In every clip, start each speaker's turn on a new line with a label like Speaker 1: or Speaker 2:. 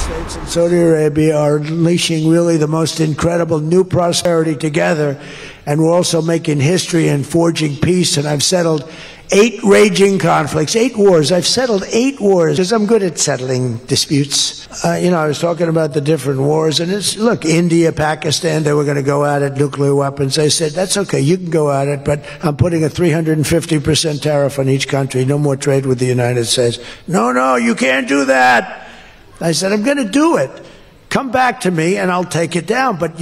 Speaker 1: States and Saudi Arabia are unleashing really the most incredible new prosperity together, and we're also making history and forging peace. And I've settled 8 raging conflicts, 8 wars. I've settled 8 wars because I'm good at settling disputes. I was talking about the different wars, and look, India, Pakistan, they were going to go at it, nuclear weapons. I said, that's okay, you can go at it, but I'm putting a 350% tariff on each country. No more trade with the United States. No, you can't do that. I said, I'm going to do it. Come back to me and I'll take it down, but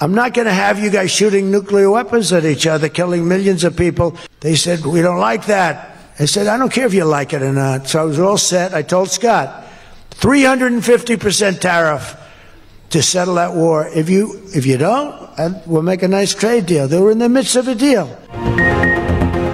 Speaker 1: I'm not going to have you guys shooting nuclear weapons at each other, killing millions of people. They said, we don't like that. I said, I don't care if you like it or not. So I was all set. I told Scott, 350% tariff to settle that war. If you don't, we'll make a nice trade deal. They were in the midst of a deal.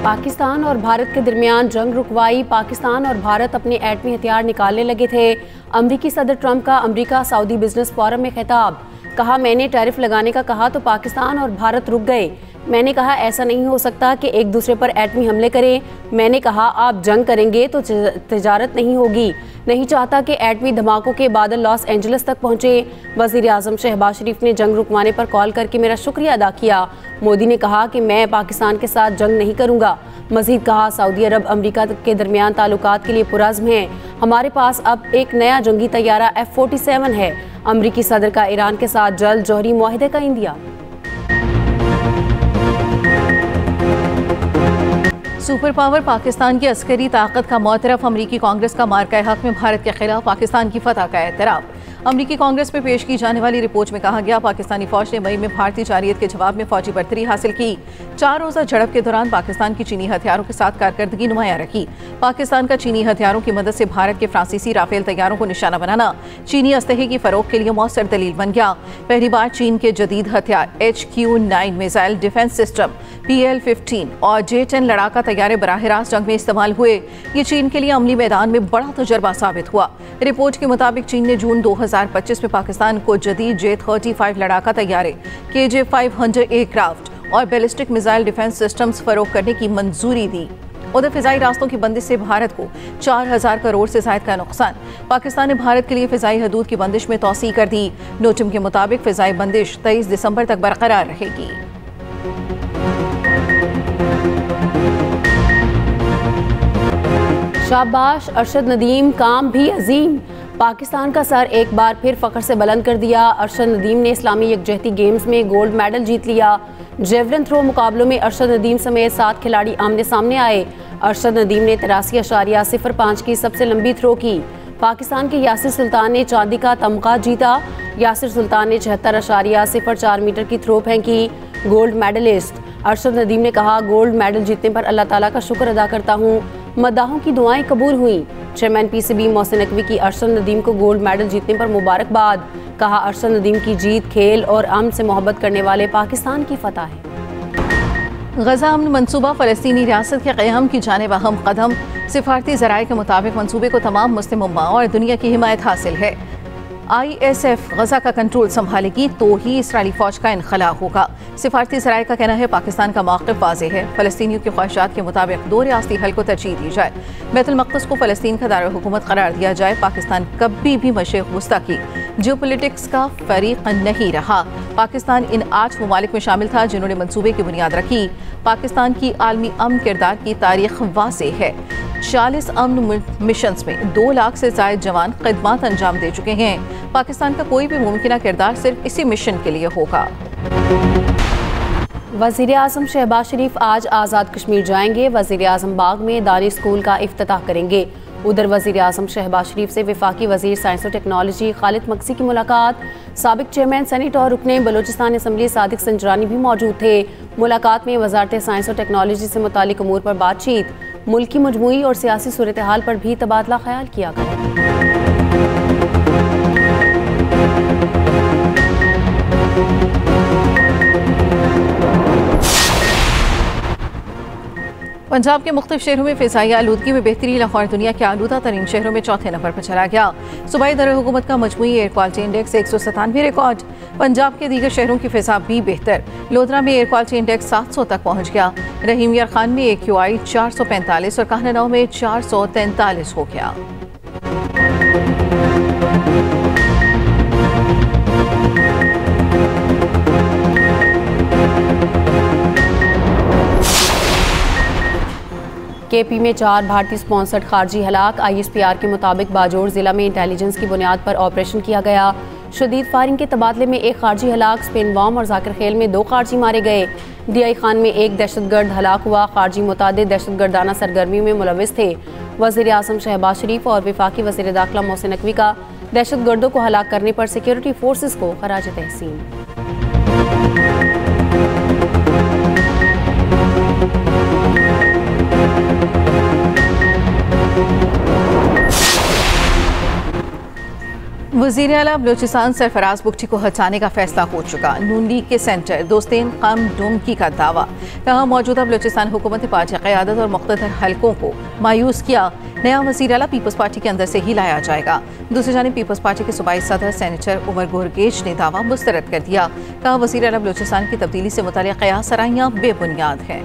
Speaker 2: Pakistan और भारत के दरमियान जंग रुकवाई। पाकिस्तान और भारत अपने एटमी हथियार निकालने लगे थे। अमरीकी सदर ट्रंप का अमरीका सऊदी बिजनेस फोरम में खिताब। कहा, मैंने टैरिफ लगाने का कहा तो पाकिस्तान और भारत रुक गए। मैंने कहा, ऐसा नहीं हो सकता कि एक दूसरे पर एटमी हमले करें। मैंने कहा, आप जंग करेंगे तो तिजारत नहीं होगी। नहीं चाहता कि एटमी धमाकों के बादल लॉस एंजलिस तक पहुंचे। वज़ीर आज़म शहबाज शरीफ ने जंग रुकवाने पर कॉल करके मेरा शुक्रिया अदा किया। मोदी ने कहा कि मैं पाकिस्तान के साथ जंग नहीं करूंगा। मज़ीद कहा, सऊदी अरब अमरीका के दरमियान ताल्लुकात के लिए पुरज़्म हैं। हमारे पास अब एक नया जंगी तैयारा F-47 है। अमरीकी सदर का ईरान के साथ जल्द जौहरी मुआहिदे का इंदिया।
Speaker 3: सुपर पावर पाकिस्तान की अस्करी ताकत का मोतरफ। अमरीकी कांग्रेस का मार्का हक में भारत के खिलाफ पाकिस्तान की फतह का एतराफ़। अमरीकी कांग्रेस में पेश की जाने वाली रिपोर्ट में कहा गया, पाकिस्तानी फौज ने मई में भारतीय जारियत के जवाब में फौजी बर्तरी हासिल की। 4 रोज़ा झड़प के दौरान पाकिस्तान की चीनी हथियारों के साथ कारकर्दगी नुमाया रखी। पाकिस्तान का चीनी हथियारों की मदद से भारत के फ्रांसीसी राफेल तैयारों को निशाना बनाना चीनी असलहे की फरोख के लिए मौसर दलील बन गया। पहली बार चीन के जदीद हथियार HQ-9 missile defence system, PL-15 और J-10 लड़ाका तैयारे बराह रास्त जंग में इस्तेमाल हुए। ये चीन के लिए अमली मैदान में बड़ा तजुर्बा साबित हुआ। रिपोर्ट के मुताबिक चीन ने जून 2025 में पाकिस्तान को जदीद J-35 लड़ाका तैयारे, KJ-500 एयरक्राफ्ट और बैलिस्टिक मिसाइल डिफेंस सिस्टम्स फरोख करने की मंजूरी दी। उधर फिजाई रास्तों की बंदिश से भारत को 4000 करोड़ से ज़ायद का नुकसान। पाकिस्तान ने भारत के लिए फिजाई हदूद की बंदिश में तौसीह कर दी। नोटिम के मुताबिक फिजाई बंदिश 23 दिसंबर तक बरकरार रहेगी।
Speaker 2: शाबाश अरशद नदीम, काम भी अजीम। पाकिस्तान का सर एक बार फिर फ़ख्र से बुलंद कर दिया। अरशद नदीम ने इस्लामी यकजहती गेम्स में गोल्ड मेडल जीत लिया। जेवलिन थ्रो मुकाबलों में अरशद नदीम समेत 7 खिलाड़ी आमने सामने आए। अरशद नदीम ने 83.05 की सबसे लंबी थ्रो की। पाकिस्तान के यासिर सुल्तान ने चांदी का तमगा जीता। यासिर सुल्तान ने 76.04 मीटर की थ्रो फेंकी। गोल्ड मेडलिस्ट अरशद नदीम ने कहा, गोल्ड मेडल जीतने पर अल्लाह ताला का शुक्र अदा करता हूँ। मद्दाहों की दुआएं कबूल हुई। चेयरमैन PCB मोहसिन नकवी की अरशद नदीम को गोल्ड मेडल जीतने पर मुबारकबाद। कहा, अरशद नदीम की जीत खेल और अमन से मोहब्बत करने वाले पाकिस्तान की फतह है।
Speaker 3: गजा अमन मनसूबा फ़लस्तीनी रियासत के क़याम की जानिब अहम कदम। सिफारती ज़राए के मुताबिक मनसूबे को तमाम मुस्लिम उम्मा और दुनिया की हिमायत हासिल है। ISF गजा का कंट्रोल संभालेगी तो ही इसराइली फौज का इनखला होगा। सिफारती ज़राए का कहना है, पाकिस्तान का मौक़िफ़ वाज़ेह है। फ़लस्तीनियों की ख्वाहिशात के मुताबिक 2 रियासती हल को तरजीह दी जाए। बैतुल मक़दस को फ़लस्तीन का दारुल हुकूमत करार दिया जाए। पाकिस्तान कभी भी मशरिक़ वस्ता की जियोपॉलिटिक्स का फ़रीक़ नहीं रहा। पाकिस्तान इन 8 ममालिक में शामिल था जिन्होंने मनसूबे की बुनियाद रखी। पाकिस्तान की आलमी अमन किरदार की तारीख़ वाज़ेह है। 40 अमन मिशंस में 2 लाख से ज़ायद जवान खिदमत अंजाम दे चुके हैं। पाकिस्तान का कोई भी मुमकिन किरदार सिर्फ इसी मिशन के लिए होगा।
Speaker 2: वज़ीर आज़म शहबाज शरीफ आज आज़ाद कश्मीर जाएंगे। वज़ीर आज़म बाग में दानी स्कूल का इफ्तिताह करेंगे। उधर वज़ीर आज़म शहबाज शरीफ से वफाकी वज़ीर साइंस और टेक्नोलॉजी खालिद मक्सी की मुलाकात। साबिक चेयरमैन सेनेट और रुकने बलोचिस्तान असम्बली सादिक संजरानी भी मौजूद थे। मुलाकात में वज़ारत साइंस और टेक्नोलॉजी से मुतालिक अमूर पर बातचीत। मुल्क की मजमूई और सियासी सूरत हाल पर भी तबादला ख्याल किया गया।
Speaker 3: पंजाब के मुख्तलिफ शहरों में फ़िज़ाई आलूदगी में बेहतरी। लाहौर दुनिया के आलूदा तरीन शहरों में 4थे नंबर पर चला गया। सूबाई दारुल हुकूमत का मजमूई air quality index 197 record. Punjab के दीगर शहरों की फ़िज़ा भी बेहतर। लोधरा में एयर क्वालिटी इंडेक्स 700 तक पहुँच गया। रहीम यार खान में AQI 445 और काहनानौ में 443 हो गया।
Speaker 2: AP में 4 भारतीय स्पॉन्सर्ड खारजी हलाक। ISPR के मुताबिक बाजोड़ जिला में इंटेलिजेंस की बुनियाद पर ऑपरेशन किया गया। शदीद फायरिंग के तबादले में 1 खारजी हलाक, स्पेन वाम और जाकिर खेल में 2 खारजी मारे गए। DI खान में 1 दहशतगर्द हलाक हुआ। खारजी मुतादिद दहशतगर्दाना सरगर्मी में मुलविस थे। वज़ीर आज़म शहबाज शरीफ और वफाकी वज़ीर दाखिला मोहसिन नकवी का दहशतगर्दों को हलाक करने पर सिक्योरिटी फोर्सेस को खराज तहसीन।
Speaker 3: वज़ीर आला बलूचिस्तान सरफराज बुगटी को हटाने का फैसला हो चुका। नून लीग के सेंटर दोस्तेन कम डोमकी का दावा। कहा मौजूदा बलूचिस्तान हुकूमत पार्टी क़यादत और मुख्तलिफ हलकों को मायूस किया। नया वज़ीर आला पीपल्स पार्टी के अंदर से ही लाया जाएगा। दूसरी जानिब पीपल्स पार्टी के सूबाई सदर सेनेटर उमर गुरगेज ने दावा मुस्तरद कर दिया। कहा वज़ीर आला बलूचिस्तान की तब्दीली से मुतल्लिक़ क़यास सराहियाँ बेबुनियाद हैं।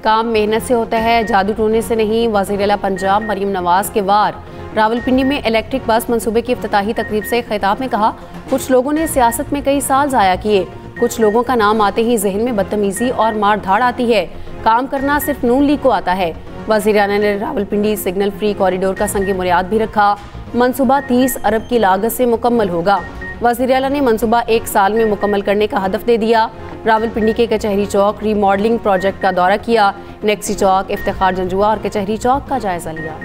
Speaker 2: काम मेहनत से होता है, जादू टोने से नहीं। वज़ीर आला पंजाब मरीम नवाज के वार रावलपिंडी में इलेक्ट्रिक बस मंसूबे की इफ्तिताही तकरीब से खिताब में कहा, कुछ लोगों ने सियासत में कई साल ज़ाया किए। कुछ लोगों का नाम आते ही जहन में बदतमीजी और मार धाड़ आती है। काम करना सिर्फ नून लीग को आता है। वज़ीर आला ने रावलपिंडी सिग्नल फ्री कॉरिडोर का संग बुनियाद भी रखा। मंसूबा 30 अरब की लागत से मुकम्मल होगा। वज़ीर आला ने मंसूबा 1 साल में मुकम्मल करने का हदफ दे दिया। रावलपिंडी के कचहरी चौक रीमॉडलिंग प्रोजेक्ट का दौरा किया। नेक्सी चौक, इफ्तिखार जंजुआ और कचहरी चौक का जायजा लिया।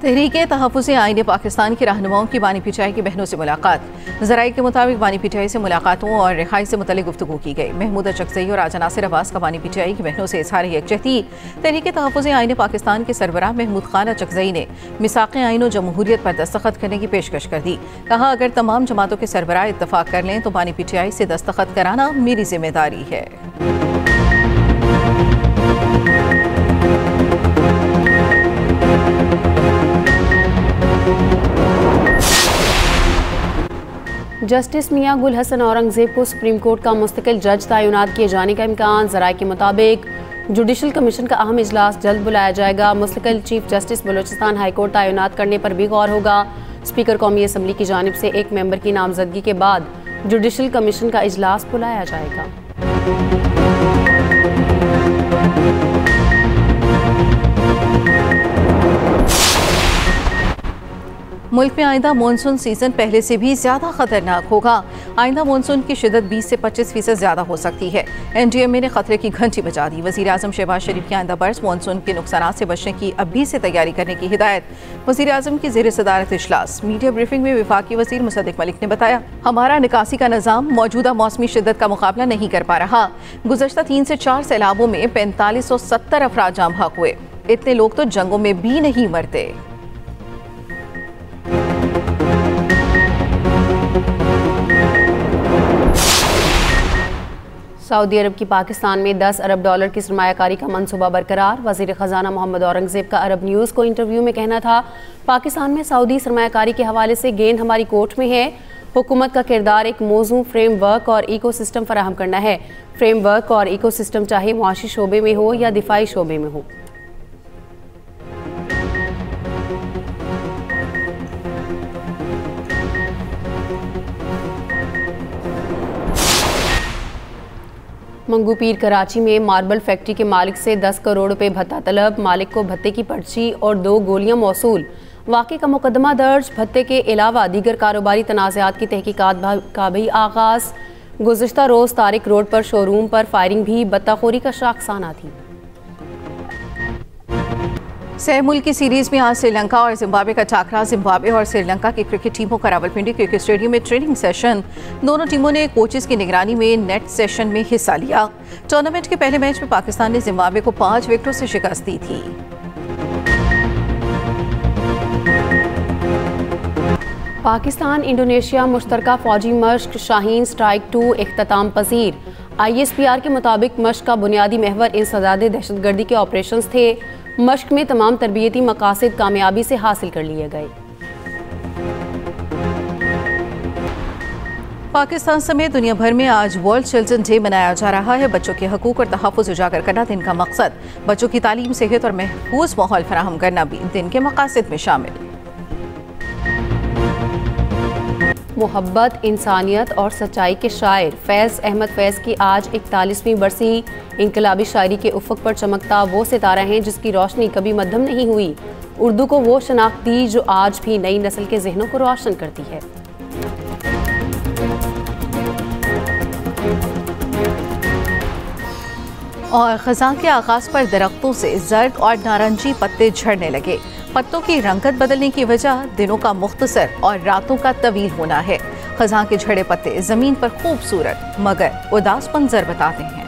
Speaker 3: तहरीक तहफ़्फ़ुज़ आईन पाकिस्तान की रहनुमाओं की बानी पिचाई की बहनों से मुलाकात। ज़राए के मुताबिक बानी पिचाई से मुलाकातों और रिहाई से मुतल्लिक़ गुफ्तगू की गई। महमूदा चकज़ई और आजा नासिर अब्बास का बानी पिचाई की बहनों से इज़हार यकजहती। तहरीक तहफ़्फ़ुज़ आईन पाकिस्तान के सरबराह महमूद खान चकज़ई ने मिसाक़ आईन और जमहूरियत पर दस्तखत करने की पेशकश कर दी। कहा, अगर तमाम जमातों के सरबराह इत्तफ़ाक़ कर लें तो बानी पिचाई से दस्तखत कराना मेरी जिम्मेदारी है।
Speaker 2: जस्टिस मियां गुल हसन औरंगजेब को सुप्रीम कोर्ट का मुस्तकिल जज तैनात किए जाने का इम्कान। ज़राए के मुताबिक जुडिशल कमीशन का अहम इजलास जल्द बुलाया जाएगा। मुस्तकिल chief justice Balochistan high court तैनात करने पर भी गौर होगा। स्पीकर कौमी असम्बली की जानिब से एक मेंबर की नामजदगी के बाद जुडिशल कमीशन का इजलास बुलाया जाएगा।
Speaker 3: मुल्क में आइंदा मानसून सीजन पहले से भी ज्यादा खतरनाक होगा। आइंदा मानसून की शिदत 20 से 25% ज्यादा हो सकती है। NDMA ने खतरे की घंटी बजा दी। वज़ीर आज़म शहबाज शरीफ की आइंदा बरस मानसून के नुकसानात से बचने की अभी से तैयारी करने की हिदायत। वज़ीर आज़म की ज़ेर सदारत इजलास। मीडिया ब्रीफिंग में वफाकी वज़ीर मुसद्दिक मलिक ने बताया, हमारा निकासी का निज़ाम मौजूदा मौसमी शिदत का मुकाबला नहीं कर पा रहा। गुज़श्ता 3 से 4 सैलाबों में 4570 अफराद जाम बहक हुए। इतने लोग तो जंगों में भी नहीं मरते।
Speaker 2: सऊदी अरब की पाकिस्तान में $10 अरब की सरमायाकारी का मंसूबा बरकरार। वज़ीर ख़जाना मोहम्मद औरंगज़ेब का अरब न्यूज़ को इंटरव्यू में कहना था, पाकिस्तान में सऊदी सरमायाकारी के हवाले से गेंद हमारी कोर्ट में है। हुकूमत का किरदार एक मौजू फ्रेमवर्क और इकोसिस्टम फराहम करना है। फ्रेमवर्क और इकोसिस्टम चाहे मुआशी शोबे में हो या दिफाई शोबे में हो। मंगू पीर कराची में मार्बल फैक्ट्री के मालिक से 10 करोड़ रुपए भत्ता तलब। मालिक को भत्ते की पर्ची और 2 गोलियां मौसूल। वाक़े का मुकदमा दर्ज। भत्ते के अलावा दीगर कारोबारी तनाज़ात की तहकीकात का भी आगाज़। गुज़िश्ता रोज़ तारिक रोड पर शोरूम पर फायरिंग भी बत्ताखोरी का शाखसाना थी।
Speaker 3: सह मुल्क की सीरीज में आज श्रीलंका और जिम्बाब्वे का टाकरा। जिम्बाब्वे और श्रीलंका की क्रिकेट टीमों का रावलपिंडी क्रिकेट स्टेडियम में ट्रेनिंग सेशन। दोनों टीमों ने कोचेस की निगरानी में नेट सेशन में हिस्सा लिया। टूर्नामेंट के पहले मैच में पाकिस्तान ने जिम्बाब्वे को 5 विकेटों से शिकस्त दी थी।
Speaker 2: पाकिस्तान इंडोनेशिया मुश्तरका फौजी मश्क शाहीन स्ट्राइक 2 इख्तिताम पजीर। ISPR के मुताबिक मश्क का बुनियादी महवर इंसदाद दहशतगर्दी के ऑपरेशंस थे। मश्क में तमाम तरबियती मकासद कामयाबी से हासिल कर लिए गए।
Speaker 3: पाकिस्तान समेत दुनिया भर में आज वर्ल्ड चिल्ड्रन डे मनाया जा रहा है। बच्चों के हकूक और तहफ़्फ़ुज़ उजागर करना दिन का मकसद। बच्चों की तालीम, सेहत और महफूज माहौल फराहम करना भी दिन के मकासद में शामिल।
Speaker 2: मोहब्बत, इंसानियत और सच्चाई के शायर फैज़ अहमद फैज़ की आज 41वीं बरसी। इनकलाबी शायरी के उफ़क़ पर चमकता वो सितारा हैं जिसकी रोशनी कभी मद्धम नहीं हुई। उर्दू को वो शनाख्त दी जो आज भी नई नस्ल के जहनों को रोशन करती है।
Speaker 3: और ख़ज़ां के आगाज़ पर दरख्तों से जर्द और नारंगी पत्ते झड़ने लगे। पत्तों की रंगत बदलने की वजह दिनों का मुख्तसर और रातों का तवील होना है। ख़ज़ां के झड़े पत्ते ज़मीन पर खूबसूरत मगर उदास मंजर बताते हैं।